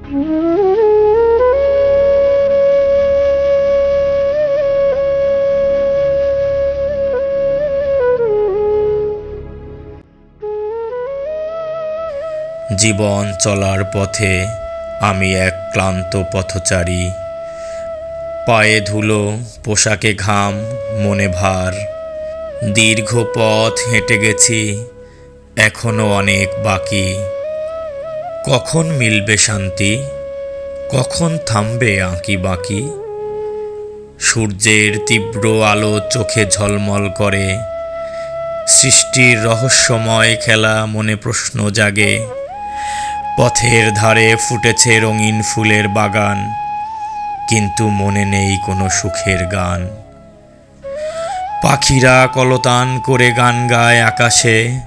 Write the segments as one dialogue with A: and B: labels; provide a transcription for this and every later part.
A: জীবন চলার পথে আমি এক ক্লান্ত পথচারী। পায়ে ধুলো, পোশাকে ঘাম, মনে ভার। দীর্ঘ পথ হেঁটে গেছি, এখনো অনেক বাকি। কখন মিলবে শান্তি, কখন থামবে আঁকি বাঁকি? সূর্যের তীব্র আলো চোখে ঝলমল করে। সৃষ্টির রহস্যময় খেলা মনে প্রশ্ন জাগে। পথের ধারে ফুটেছে রঙিন ফুলের বাগান, কিন্তু মনে নেই কোনো সুখের গান। পাখিরা কলতান করে গান গায় আকাশে,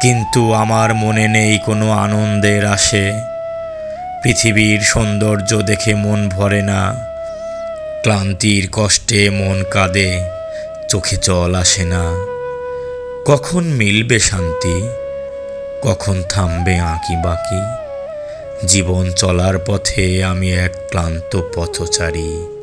A: কিন্তু আমার মনে নেই কোনো আনন্দের আসে। পৃথিবীর সৌন্দর্য দেখে মন ভরে না, ক্লান্তির কষ্টে মন কাঁদে, চোখে জল আসে না। কখন মিলবে শান্তি, কখন থামবে আঁকি বাঁকি? জীবন চলার পথে আমি এক ক্লান্ত পথচারী।